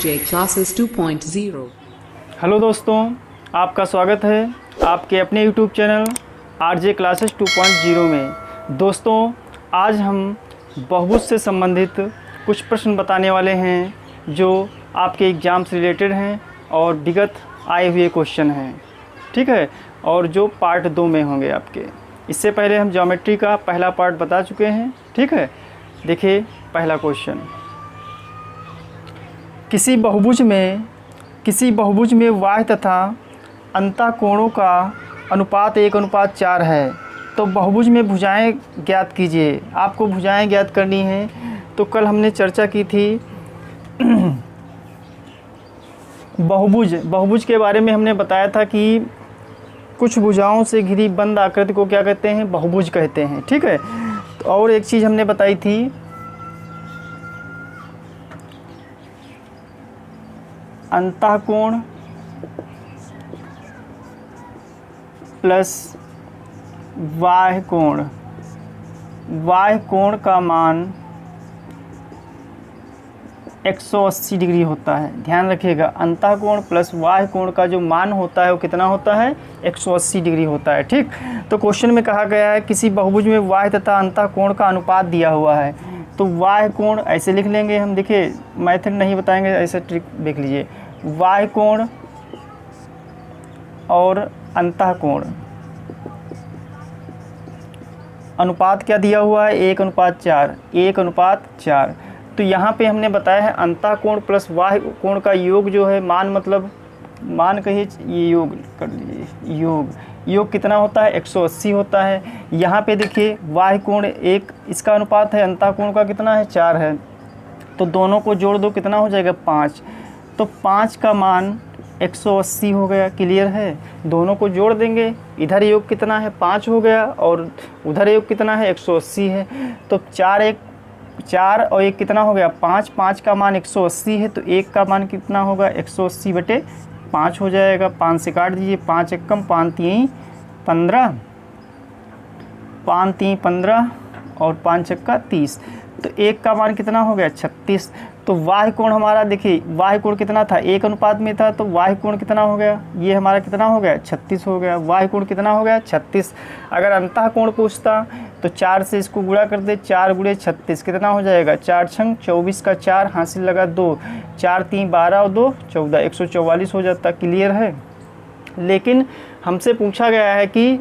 RJ Classes 2.0। Hello दोस्तों, आपका स्वागत है आपके अपने YouTube चैनल RJ Classes 2.0 में। दोस्तों, आज हम बहुभुज से संबंधित कुछ प्रश्न बताने वाले हैं जो आपके एग्ज़ाम से रिलेटेड हैं और विगत आए हुए क्वेश्चन हैं, ठीक है, और जो पार्ट 2 में होंगे आपके। इससे पहले हम ज्योमेट्री का पहला पार्ट बता चुके हैं, ठीक है। देखिए पहला क्वेश्चन, किसी बहुभुज में बाह्य तथा अंतःकोणों का अनुपात 1:4 है, तो बहुभुज में भुजाएं ज्ञात कीजिए। आपको भुजाएं ज्ञात करनी है। तो कल हमने चर्चा की थी बहुभुज के बारे में। हमने बताया था कि कुछ भुजाओं से घिरी बंद आकृति को क्या कहते हैं? बहुभुज कहते हैं, ठीक है। तो और एक चीज़ हमने बताई थी, अंतःकोण प्लस बाह्य कोण का मान 180 डिग्री होता है। ध्यान रखिएगा, अंतःकोण प्लस बाह्य कोण का जो मान होता है वो कितना होता है? 180 डिग्री होता है, ठीक। तो क्वेश्चन में कहा गया है किसी बहुभुज में बाह्य तथा अंतःकोण का अनुपात दिया हुआ है। तो बाह्य कोण ऐसे लिख लेंगे हम। देखिए मेथड नहीं बताएंगे, ऐसे ट्रिक देख लीजिए। बाह्य कोण और अंतःकोण अनुपात क्या दिया हुआ है? 1:4। तो यहाँ पे हमने बताया है अंतःकोण प्लस बाह्य कोण का योग जो है, मान कहिए, ये योग कर लीजिए। योग कितना होता है? 180 होता है। यहाँ पे देखिए बाह्य कोण 1 इसका अनुपात है, अंतःकोण का कितना है? 4 है। तो दोनों को जोड़ दो, कितना हो जाएगा? 5। तो 5 का मान 180 हो गया। क्लियर है? दोनों को जोड़ देंगे, इधर योग कितना है? 5 हो गया, और उधर योग कितना है? 180 है। तो 4 और 1 कितना हो गया? 5। 5 का मान 180 है, तो 1 का मान कितना होगा? 180/5 हो जाएगा। 5 से काट दीजिए, 5 एकम 5 3 15, 5 3 15 और 5 छक्का 30। तो 1 का मान कितना हो गया? 36। तो बाह्य कोण हमारा, देखिए बाह्य कोण कितना था? 1 अनुपात में था। तो बाह्य कोण कितना हो गया? ये हमारा कितना हो गया? 36 हो गया। बाह्य कोण कितना हो गया? 36। अगर अंतःकोण पूछता तो 4 से इसको गुणा कर दे, 4 × 36 कितना हो जाएगा? 4 छंग 24 का 4 हासिल लगा 2, 4 3 12 और 2 14, 144 हो जाता। क्लियर है? लेकिन हमसे पूछा गया है कि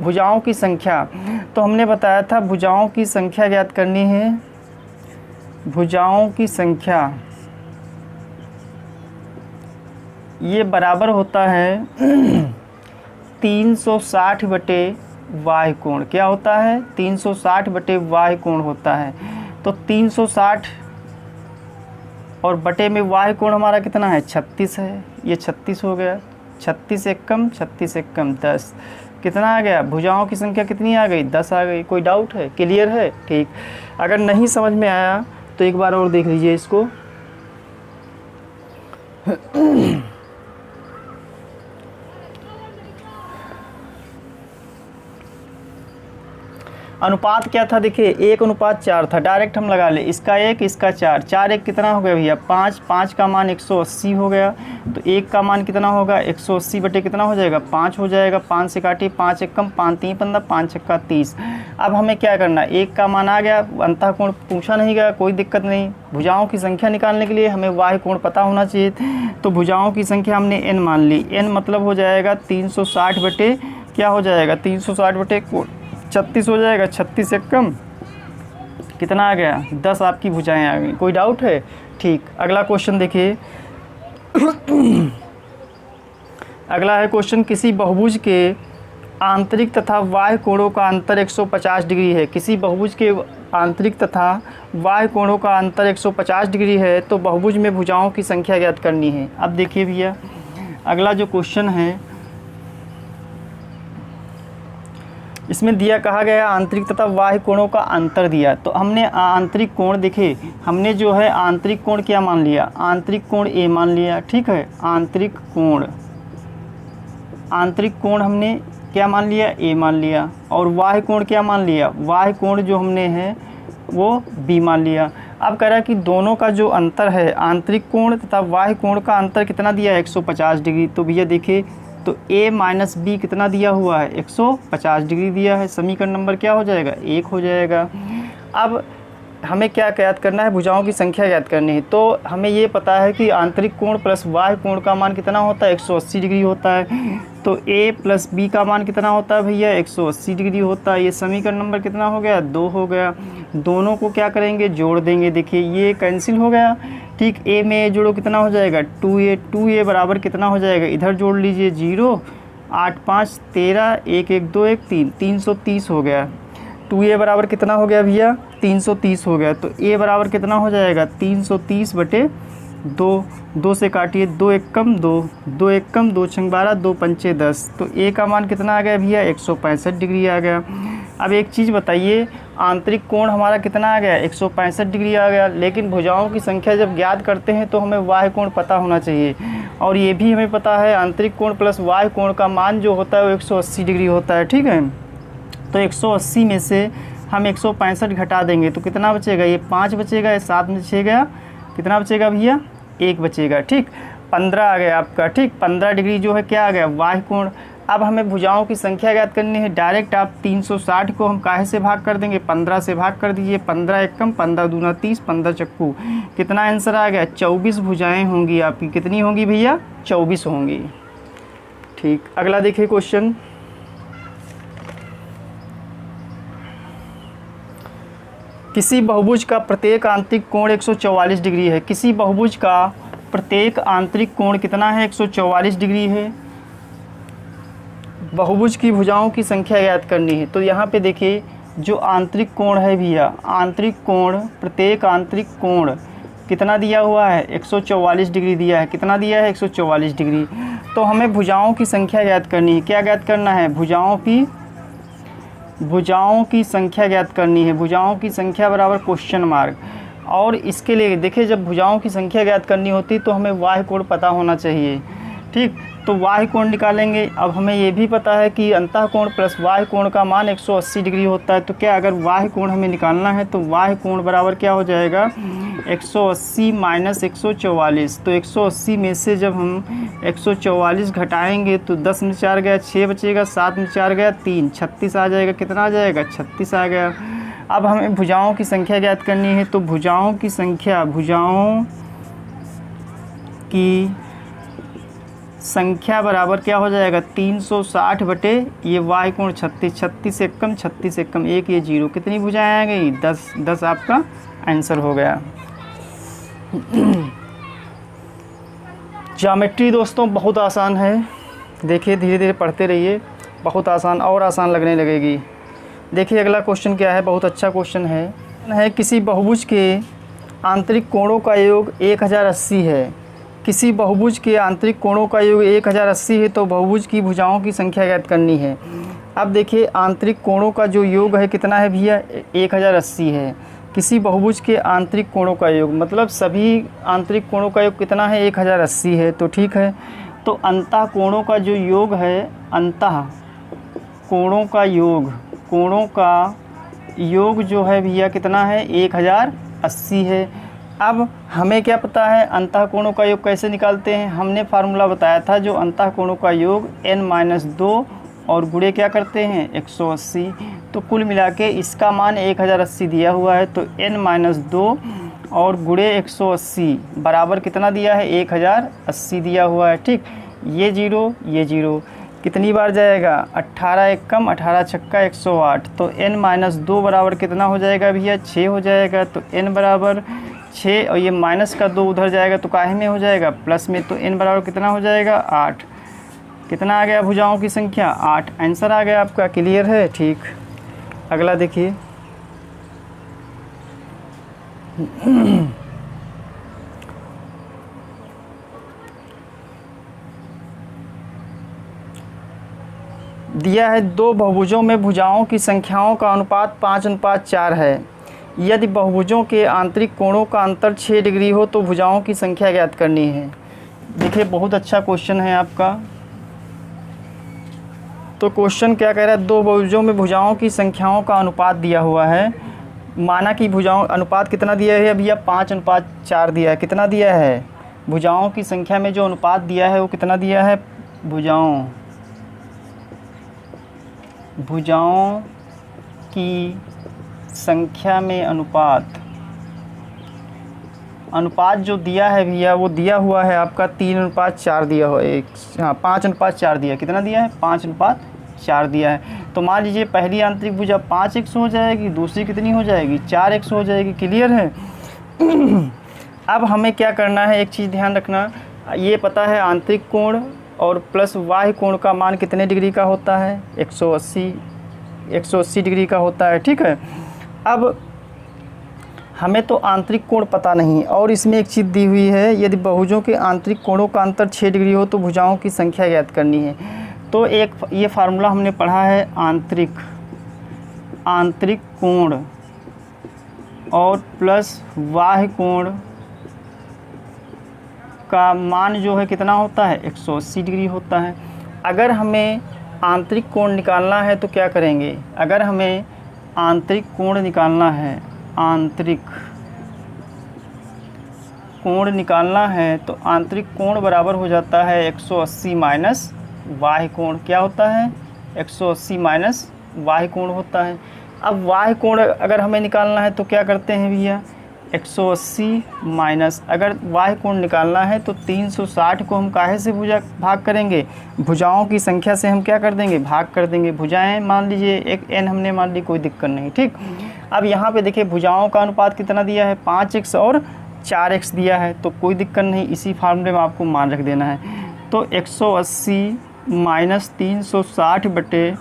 भुजाओं की संख्या, तो हमने बताया था भुजाओं की संख्या ज्ञात करनी है। भुजाओं की संख्या ये बराबर होता है 360/बाह्य कोण। क्या होता है? 360/बाह्य कोण होता है। तो 360 और बटे में बाह्य कोण हमारा कितना है? 36 है। ये 36 हो गया। 36 एकम 10। कितना आ गया? भुजाओं की संख्या कितनी आ गई? 10 आ गई। कोई डाउट है? क्लियर है? ठीक। अगर नहीं समझ में आया तो एक बार और देख लीजिए इसको। अनुपात क्या था? देखिए 1:4 था। डायरेक्ट हम लगा ले, इसका 1 इसका 4, 4 1 कितना हो गया भैया? 5। 5 का मान 180 हो गया। तो 1 का मान कितना होगा? 180 बटे कितना हो जाएगा? 5 हो जाएगा। 5 से काटिए, 5 एकम 5 3 15, 5 छक्का 30। अब हमें क्या करना है? 1 का मान आ गया, अंतःकोण पूछा नहीं गया, कोई दिक्कत नहीं। भुजाओं की संख्या निकालने के लिए हमें बाह्य कोण पता होना चाहिए। तो भुजाओं की संख्या हमने n मान ली। n मतलब हो जाएगा 360 बटे क्या हो जाएगा? 36 हो जाएगा। 36 एकम कितना आ गया? 10 आपकी भुजाएं आ गई। कोई डाउट है? ठीक। अगला क्वेश्चन देखिए। अगला है क्वेश्चन, किसी बहुभुज के आंतरिक तथा बाह्य कोणों का अंतर 150 डिग्री है। किसी बहुभुज के आंतरिक तथा बाह्य कोणों का अंतर 150 डिग्री है, तो बहुभुज में भुजाओं की संख्या ज्ञात करनी है। अब देखिए भैया, अगला जो क्वेश्चन है इसमें कहा गया आंतरिक तथा बाह्य कोणों का अंतर दिया। तो हमने आंतरिक कोण, देखे हमने जो है आंतरिक कोण क्या मान लिया? आंतरिक कोण A मान लिया, ठीक है। आंतरिक कोण हमने क्या मान लिया? A मान लिया। और बाह्य कोण क्या मान लिया? बाह्य कोण जो हमने है वो B मान लिया। अब कह रहा है कि दोनों का जो अंतर है आंतरिक कोण तथा बाह्य कोण का अंतर कितना दिया है 150 डिग्री। तो भैया देखिए तो a माइनस बी कितना दिया हुआ है 150 डिग्री दिया है। समीकरण नंबर क्या हो जाएगा 1 हो जाएगा। अब हमें क्या ज्ञात करना है, भुजाओं की संख्या ज्ञात करनी है। तो हमें ये पता है कि आंतरिक कोण प्लस बाह्य कोण का मान कितना होता है 180 डिग्री होता है। तो a प्लस बी का मान कितना होता है भैया 180 डिग्री होता है। ये समीकरण नंबर कितना हो गया 2 हो गया। दोनों को क्या करेंगे जोड़ देंगे। देखिए ये कैंसिल हो गया, ठीक। a में a जोड़ो कितना हो जाएगा 2a बराबर कितना हो जाएगा, इधर जोड़ लीजिए 0 8 5 13 1 1 2 1 3 330 हो गया। 2a बराबर कितना हो गया भैया 330 हो गया। तो a बराबर कितना हो जाएगा 330 बटे 2 से काटिए 2 1 कम 2 1 कम 2 6 12 2 5 10। तो a का मान कितना आ गया भैया 165 डिग्री आ गया। अब एक चीज़ बताइए, आंतरिक कोण हमारा कितना आ गया 165 डिग्री आ गया, लेकिन भुजाओं की संख्या जब ज्ञात करते हैं तो हमें बाह्य कोण पता होना चाहिए। और ये भी हमें पता है आंतरिक कोण प्लस बाह्य कोण का मान जो होता है वो 180 डिग्री होता है, ठीक है। तो 180 में से हम 165 घटा देंगे तो कितना बचेगा, ये 5 बचेगा, ये 7 बचेगा, कितना बचेगा भैया 1 बचेगा, ठीक। 15 आ गया आपका, ठीक। 15 डिग्री जो है क्या आ गया बाह्य कोण। अब हमें भुजाओं की संख्या ज्ञात करनी है। डायरेक्ट आप 360 को हम काहे से भाग कर देंगे 15 से भाग कर दीजिए। 15 1 कम 15 दूना 30 15 चक्कू, कितना आंसर आ गया 24 भुजाएं होंगी आपकी। कितनी होंगी भैया 24 होंगी, ठीक। अगला देखिए क्वेश्चन, किसी बहुभुज का प्रत्येक आंतरिक कोण 144 डिग्री है। किसी बहुभुज का प्रत्येक आंतरिक कोण कितना है 144 डिग्री है। बहुभुज की भुजाओं की संख्या ज्ञात करनी है। तो यहाँ पे देखिए जो आंतरिक कोण है भैया, आंतरिक कोण, प्रत्येक आंतरिक कोण कितना दिया हुआ है 144 डिग्री दिया है। कितना दिया है 144 डिग्री। तो हमें भुजाओं की संख्या ज्ञात करनी है। क्या ज्ञात करना है, भुजाओं की संख्या ज्ञात करनी है। भुजाओं की संख्या बराबर क्वेश्चन मार्क। और इसके लिए देखिए जब भुजाओं की संख्या ज्ञात करनी होती तो हमें बाह्य कोण पता होना चाहिए, ठीक। तो बाह्य कोण निकालेंगे। अब हमें ये भी पता है कि अंतः कोण प्लस बाह्य कोण का मान 180 डिग्री होता है। तो क्या अगर बाह्य कोण हमें निकालना है तो बाह्य कोण बराबर क्या हो जाएगा 180 माइनस 144। तो 180 में से जब हम 144 घटाएंगे तो 10 में 4 गया 6 बचेगा, 7 में 4 गया 3, 36 आ जाएगा। कितना आ जाएगा 36 आ गया। अब हमें भुजाओं की संख्या ज्ञात करनी है। तो भुजाओं की संख्या बराबर क्या हो जाएगा 360 बटे ये बाह्य कोण 36, 36 से कम 36 से कम 1, ये 0। कितनी भुजाएं आ गई 10, 10 आपका आंसर हो गया। ज्योमेट्री दोस्तों बहुत आसान है, देखिए धीरे धीरे पढ़ते रहिए, बहुत आसान और आसान लगने लगेगी। देखिए अगला क्वेश्चन क्या है, बहुत अच्छा क्वेश्चन है। किसी बहुभुज के आंतरिक कोणों का योग 1080 है। किसी बहुभुज के आंतरिक कोणों का योग 1080 है तो बहुभुज की भुजाओं की संख्या ज्ञात करनी है। अब देखिए आंतरिक कोणों का जो योग है कितना है भैया 1080 है। किसी बहुभुज के आंतरिक कोणों का योग मतलब सभी आंतरिक कोणों का योग कितना है 1080 है। तो ठीक है, तो अंतः कोणों का जो योग है, अंतः कोणों का योग जो है भैया कितना है 1080 है। अब हमें क्या पता है अंतः कोणों का योग कैसे निकालते हैं, हमने फार्मूला बताया था जो अंतः कोणों का योग n-2 और गुणे क्या करते हैं 180। तो कुल मिला के इसका मान 1080 दिया हुआ है। तो n-2 और गुणे 180 बराबर कितना दिया है 1080 दिया हुआ है, ठीक। ये 0 ये 0 कितनी बार जाएगा 18 1 कम 18 छक्का 108। तो n-2 बराबर कितना हो जाएगा भैया 6 हो जाएगा। तो n बराबर 6 और ये माइनस का 2 उधर जाएगा तो काहे में हो जाएगा प्लस में। तो n बराबर कितना हो जाएगा 8। कितना आ गया भुजाओं की संख्या 8, आंसर आ गया आपका। क्लियर है, ठीक। अगला देखिए दिया है दो बहुभुजों में भुजाओं की संख्याओं का अनुपात 5:4 है। यदि बहुभुजों के आंतरिक कोणों का अंतर 6 डिग्री हो तो भुजाओं की संख्या ज्ञात करनी है। देखिए बहुत अच्छा क्वेश्चन है आपका। तो क्वेश्चन क्या कह रहा है, दो बहुभुजों में भुजाओं की संख्याओं का अनुपात दिया हुआ है। माना कि भुजाओं अनुपात कितना दिया है भैया, 5:4 दिया है। कितना दिया है? भुजाओं की संख्या में जो अनुपात दिया है वो कितना दिया है? भुजाओं की संख्या में अनुपात जो दिया है भैया वो दिया हुआ है आपका 3:4 दिया हुआ है। 5:4 दिया। कितना दिया है? 5:4 दिया है। तो मान लीजिए पहली आंतरिक भुजा 5x हो जाएगी, दूसरी कितनी हो जाएगी? 4x हो जाएगी। क्लियर है? अब हमें क्या करना है, एक चीज़ ध्यान रखना, ये पता है आंतरिक कोण और प्लस बाह्य कोण का मान कितने डिग्री का होता है? 180 डिग्री का होता है। ठीक है, अब हमें तो आंतरिक कोण पता नहीं और इसमें एक चीज़ दी हुई है, यदि बहुभुजों के आंतरिक कोणों का अंतर 6 डिग्री हो तो भुजाओं की संख्या ज्ञात करनी है। तो एक ये फार्मूला हमने पढ़ा है, आंतरिक कोण और प्लस बाह्य कोण का मान जो है कितना होता है? 180 डिग्री होता है। अगर हमें आंतरिक कोण निकालना है तो क्या करेंगे? अगर हमें आंतरिक कोण निकालना है, आंतरिक कोण निकालना है तो आंतरिक कोण बराबर हो जाता है 180 माइनस बाह्य कोण। क्या होता है? 180 माइनस बाह्य कोण होता है। अब बाह्य कोण अगर हमें निकालना है तो क्या करते हैं भैया? 180 माइनस, अगर बाह्य कोण निकालना है तो 360 को हम काहे से भाग करेंगे? भुजाओं की संख्या से हम क्या कर देंगे? भाग कर देंगे। भुजाएं मान लीजिए एक n हमने मान ली, कोई दिक्कत नहीं। ठीक, अब यहाँ पे देखिए भुजाओं का अनुपात कितना दिया है? 5x और 4x दिया है, तो कोई दिक्कत नहीं, इसी फार्मूले में आपको मान रख देना है। तो 180 माइनस 360 बटे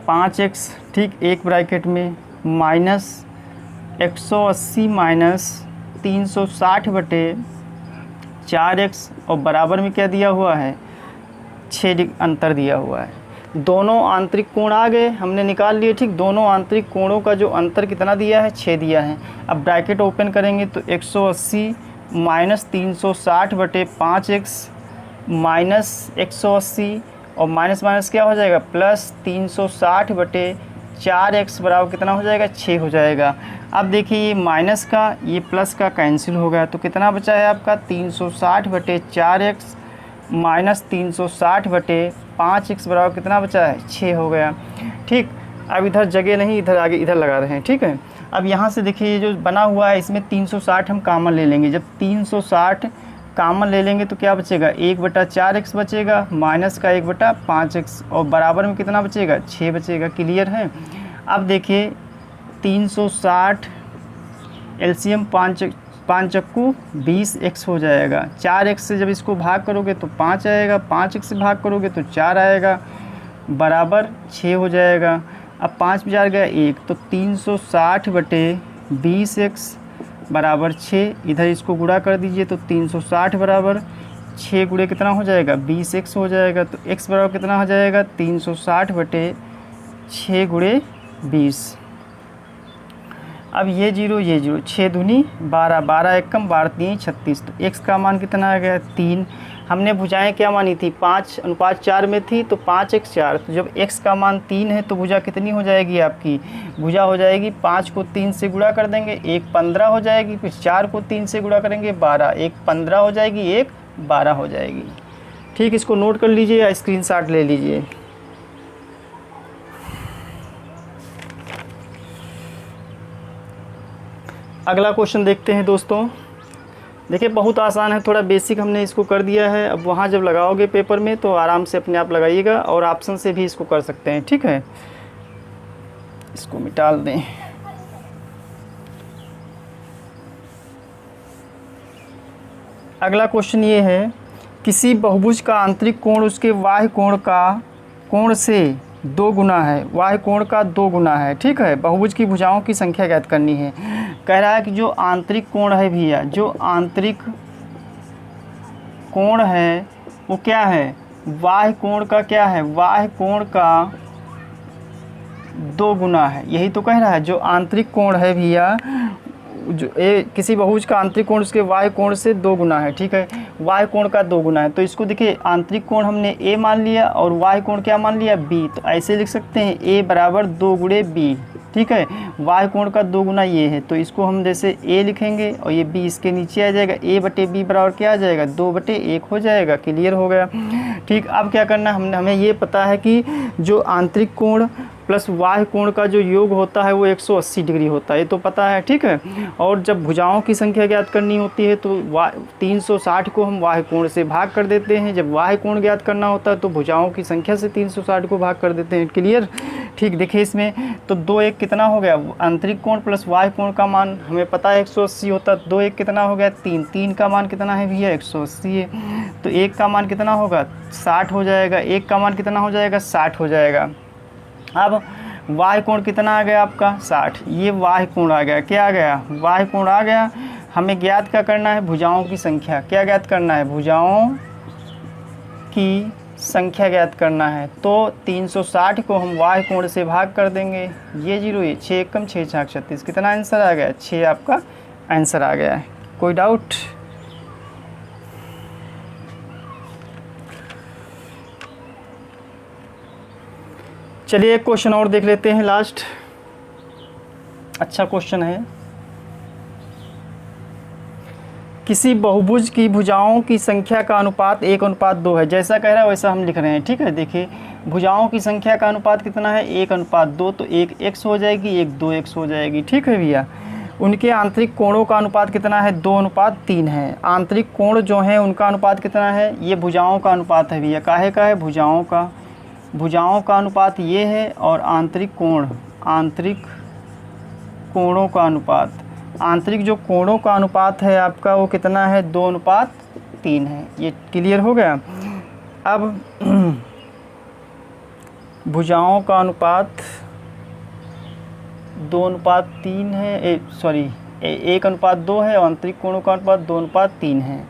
5x, ठीक, एक ब्रैकेट में, माइनस 180 माइनस 360 बटे 4x और बराबर में क्या दिया हुआ है? 6 अंतर दिया हुआ है। दोनों आंतरिक कोण आ गए, हमने निकाल लिए। ठीक, दोनों आंतरिक कोणों का जो अंतर कितना दिया है? 6 दिया है। अब ब्रैकेट ओपन करेंगे तो 180 माइनस 360 बटे 5x माइनस 180 और माइनस माइनस क्या हो जाएगा? प्लस 360 बटे 4x बराबर कितना हो जाएगा? 6 हो जाएगा। अब देखिए ये माइनस का ये प्लस का कैंसिल हो गया, तो कितना बचा है आपका? 360 बटे 4x माइनस 360 बटे 5x बराबर कितना बचा है? 6 हो गया। ठीक, अब इधर जगह नहीं, इधर आगे इधर लगा रहे हैं। ठीक है, अब यहाँ से देखिए ये जो बना हुआ है इसमें 360 हम कॉमन ले लेंगे। जब 360 कॉमन ले लेंगे तो क्या बचेगा? 1/4x बचेगा, माइनस का 1/5x और बराबर में कितना बचेगा? 6 बचेगा। क्लियर है? अब देखिए 360 एलसीएम 5 चक्कू 20x हो जाएगा। 4x से जब इसको भाग करोगे तो 5 आएगा, 5x से भाग करोगे तो 4 आएगा, बराबर 6 हो जाएगा। अब 5 4 गया 1, तो 360 बटे 20x बराबर 6। इधर इसको गुणा कर दीजिए तो 360 बराबर 6 गुणे कितना हो जाएगा? 20x हो जाएगा। तो x बराबर कितना हो जाएगा? 360 बटे 6 गुणे 20। अब ये जीरो 6 दूनी 12, 12 एकम 12 3 36। तो x का मान कितना आ गया? 3। हमने भुजाएं क्या मानी थी? 5:4 में थी, तो 5x 4। तो जब x का मान 3 है तो भुजा कितनी हो जाएगी आपकी? भुजा हो जाएगी 5 को 3 से गुणा कर देंगे, 1 15 हो जाएगी, फिर 4 को 3 से गुणा करेंगे 12, 1 15 हो जाएगी, 1 12 हो जाएगी। ठीक, इसको नोट कर लीजिए या स्क्रीनशॉट ले लीजिए। अगला क्वेश्चन देखते हैं दोस्तों। देखिए बहुत आसान है, थोड़ा बेसिक हमने इसको कर दिया है। अब वहाँ जब लगाओगे पेपर में तो आराम से अपने आप लगाइएगा और ऑप्शन से भी इसको कर सकते हैं। ठीक है, इसको मिटा दें। अगला क्वेश्चन ये है, किसी बहुभुज का आंतरिक कोण उसके बाह्य कोण से 2 गुना है, बाह्य कोण का 2 गुना है। ठीक है, बहुभुज की भुजाओं की संख्या ज्ञात करनी है। कह रहा है कि जो आंतरिक कोण है भैया, जो आंतरिक कोण है वो क्या है? बाह्य कोण का क्या है? बाह्य कोण का 2 गुना है। यही तो कह रहा है, जो आंतरिक कोण है भैया, जो किसी बहुभुज का आंतरिक कोण उसके बाह्य कोण से 2 गुना है। ठीक है, बाह्य कोण का 2 गुना है। तो इसको देखिए, आंतरिक कोण हमने a मान लिया और बाह्य कोण क्या मान लिया? b। तो ऐसे लिख सकते हैं a बराबर 2 गुणे b। ठीक है। वाह कोण का 2 गुना ये है, तो इसको हम जैसे a लिखेंगे और ये b इसके नीचे आ जाएगा, a बटे b बराबर क्या आ जाएगा 2 बटे 1 हो जाएगा। क्लियर हो गया। ठीक, अब क्या करना है, हमें ये पता है कि जो आंतरिक कोण प्लस बाह्य कोण का जो योग होता है वो 180 डिग्री होता है, ये तो पता है। ठीक है, और जब भुजाओं की संख्या ज्ञात करनी होती है तो 360 को हम बाह्य कोण से भाग कर देते हैं। जब बाह्य कोण ज्ञात करना होता है तो भुजाओं की संख्या से 360 को भाग कर देते हैं। क्लियर। ठीक, देखिए इसमें तो 2 1 कितना हो गया, आंतरिक कोण प्लस बाह्य कोण का मान हमें पता है 180 होता है। 2 1 कितना हो गया 3, 3 का मान कितना है भैया 180 है, तो 1 का मान कितना होगा 60 हो जाएगा, 1 का मान कितना हो जाएगा 60 हो जाएगा। अब बाह्य कोण कितना आ गया आपका 60, ये बाह्य कोण आ गया, क्या आ गया बाह्य कोण आ गया। हमें ज्ञात क्या करना है, भुजाओं की संख्या, क्या ज्ञात करना है भुजाओं की संख्या ज्ञात करना है। तो 360 को हम बाह्य कोण से भाग कर देंगे, ये 0 ये 6 एकम 6 4 36, कितना आंसर आ गया 6 आपका आंसर आ गया है। कोई डाउट? चलिए एक क्वेश्चन और देख लेते हैं लास्ट, अच्छा क्वेश्चन है। किसी बहुभुज की भुजाओं की संख्या का अनुपात 1:2 है, जैसा कह रहा है वैसा हम लिख रहे हैं। ठीक है, देखिए भुजाओं की संख्या का अनुपात कितना है 1:2, तो 1 x हो जाएगी, 1 2x हो जाएगी। ठीक है भैया, उनके आंतरिक कोणों का अनुपात कितना है 2:3 है। आंतरिक कोण जो है उनका अनुपात कितना है, ये भुजाओं का अनुपात है भैया, काहे का है भुजाओं का अनुपात ये है, और आंतरिक कोणों का अनुपात, आंतरिक जो कोणों का अनुपात है आपका वो कितना है 2:3 है। ये क्लियर हो गया। अब भुजाओं का अनुपात 2:3 है, 1:2 है, और आंतरिक कोणों का अनुपात 2:3 है।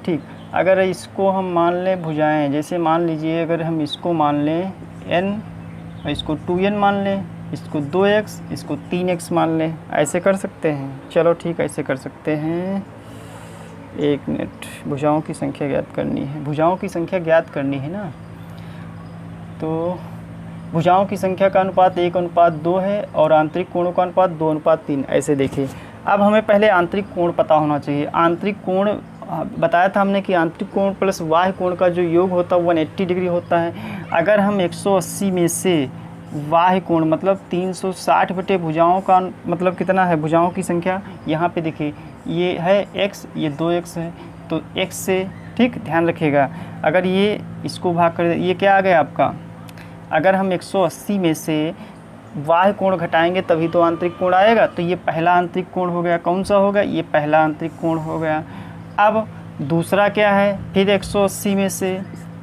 ठीक, अगर इसको हम मान लें भुजाएं, जैसे मान लीजिए अगर हम इसको मान लें n और इसको 2n मान लें, इसको 2x इसको 3x मान लें, ऐसे कर सकते हैं। चलो ठीक, ऐसे कर सकते हैं। 1 मिनट, भुजाओं की संख्या ज्ञात करनी है, भुजाओं की संख्या ज्ञात करनी है ना, तो भुजाओं की संख्या का अनुपात 1:2 है और आंतरिक कोणों का अनुपात 2:3। ऐसे देखिए, अब हमें पहले आंतरिक कोण पता होना चाहिए। आंतरिक कोण बताया था हमने कि आंतरिक कोण प्लस बाह्य कोण का जो योग होता है 180 डिग्री होता है। अगर हम 180 में से बाह्य कोण मतलब 360 बटे भुजाओं का मतलब कितना है, भुजाओं की संख्या यहाँ पे देखिए ये है x, ये 2x है, तो x से, ठीक ध्यान रखिएगा, अगर ये इसको भाग कर दे, ये क्या आ गया आपका, अगर हम 180 में से बाह्य कोण घटाएंगे तभी तो आंतरिक कोण आएगा, तो ये पहला आंतरिक कोण हो गया। कौन सा होगा, ये पहला आंतरिक कोण हो गया। अब दूसरा क्या है, फिर 180 में से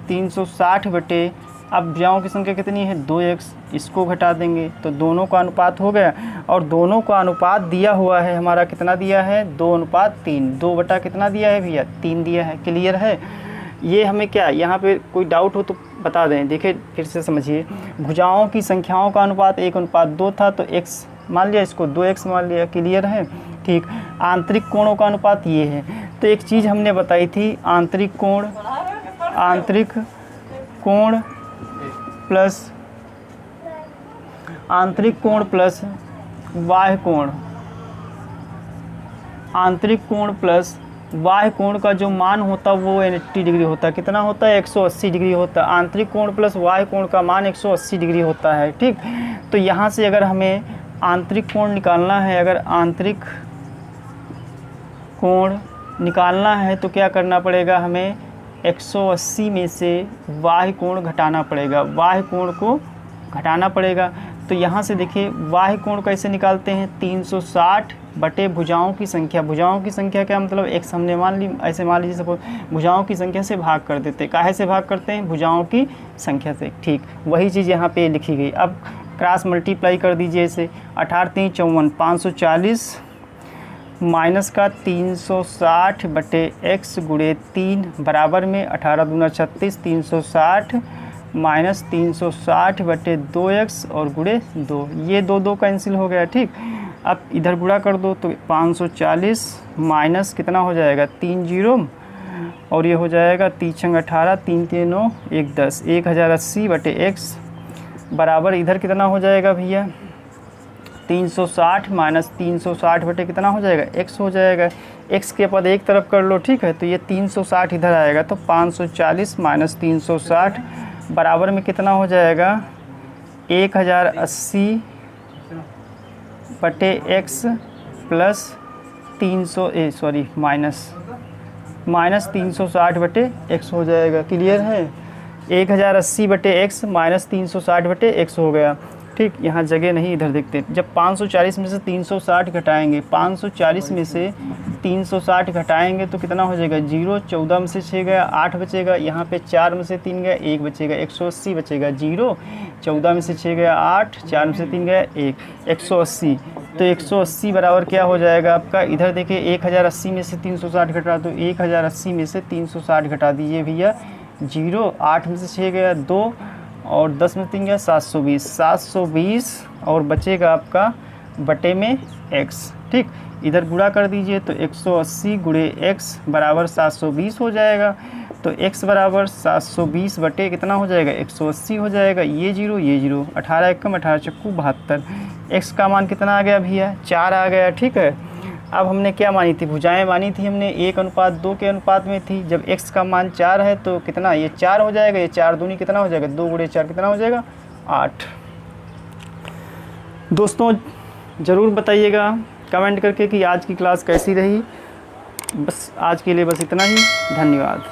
360 बटे, अब भुजाओं की संख्या कितनी है 2x, इसको घटा देंगे तो दोनों का अनुपात हो गया, और दोनों का अनुपात दिया हुआ है हमारा, कितना दिया है 2:3, 2 बटा कितना दिया है भैया 3 दिया है। क्लियर है। ये हमें क्या, यहाँ पे कोई डाउट हो तो बता दें। देखिए फिर से समझिए, भुजाओं की संख्याओं का अनुपात 1:2 था, तो x मान लिया, इसको 2x मान लिया। क्लियर है। ठीक, आंतरिक कोणों का अनुपात ये है। तो एक चीज़ हमने बताई थी, आंतरिक कोण प्लस बाह्य कोण, आंतरिक कोण प्लस बाह्य कोण का जो मान होता है वो 80 डिग्री होता है। कितना होता है 180 डिग्री होता है। आंतरिक कोण प्लस बाह्य कोण का मान 180 डिग्री होता है। ठीक, तो यहाँ से अगर हमें आंतरिक कोण निकालना है, अगर आंतरिक कोण निकालना है तो क्या करना पड़ेगा, हमें 180 में से बाह्य कोण घटाना पड़ेगा, बाह्य कोण को घटाना पड़ेगा। तो यहाँ से देखिए बाह्य कोण कैसे निकालते हैं, 360 बटे भुजाओं की संख्या। भुजाओं की संख्या क्या मतलब, x हमने मान ली, ऐसे मान लीजिए सपोज भुजाओं की संख्या से भाग कर देते। काहे से भाग करते हैं, भुजाओं की संख्या से। ठीक, वही चीज़ यहाँ पे लिखी गई। अब क्रॉस मल्टीप्लाई कर दीजिए इसे, 18 3 54, 540 माइनस का 360 बटे x गुणे 3 बराबर में 18 दूना 36, 360 माइनस 360 बटे 2x और गुणे 2, ये 2 कैंसिल हो गया। ठीक, अब इधर गुणा कर दो तो 540 माइनस कितना हो जाएगा 3 0, और ये हो जाएगा 3 18, 3 3 9 1 10, 1080 बटे x बराबर इधर कितना हो जाएगा भैया 360 माइनस 360 बटे कितना हो जाएगा, x हो जाएगा। x के पद एक तरफ कर लो, ठीक है, तो ये 360 इधर आएगा, तो 540 माइनस 360 बराबर में कितना हो जाएगा, 1080 बटे x प्लस 300 माइनस 360 बटे x हो जाएगा। क्लियर है, 1080 बटे x माइनस 360 बटे x हो गया। ठीक, यहाँ जगह नहीं, इधर देखते। जब 540 में से 360 घटाएंगे, 540 में से 360 घटाएंगे तो कितना हो जाएगा, 0। 14 में से 6 गया, 8 बचेगा। यहाँ पे 4 में से 3 गया, 1 बचेगा, 180 बचेगा, 0। 14 में से 6 गया 8, 4 में से 3 गया 1, 180। तो 180 बराबर क्या हो जाएगा आपका, इधर देखिए 1080 में से 360 घटा, तो 1080 में से 360 घटा दीजिए भैया, 0। 8 में से 6 गया 2 और 10 में 3 गया 720 और बचेगा आपका बटे में x। ठीक, इधर गुणा कर दीजिए तो 180 गुणे x बराबर 720 हो जाएगा। तो x बराबर 720 बटे कितना हो जाएगा, 180 हो जाएगा। ये 0 ये 0, 18 एकम 18 चक्कू 72। x का मान कितना आ गया भैया, 4 आ गया। ठीक है, अब हमने क्या मानी थी, भुजाएं मानी थी हमने 1:2 के अनुपात में थी। जब x का मान 4 है तो कितना, ये 4 हो जाएगा, ये 4 दूनी कितना हो जाएगा, 2 गुणे 4 कितना हो जाएगा, 8। दोस्तों ज़रूर बताइएगा कमेंट करके कि आज की क्लास कैसी रही। बस आज के लिए बस इतना ही, धन्यवाद।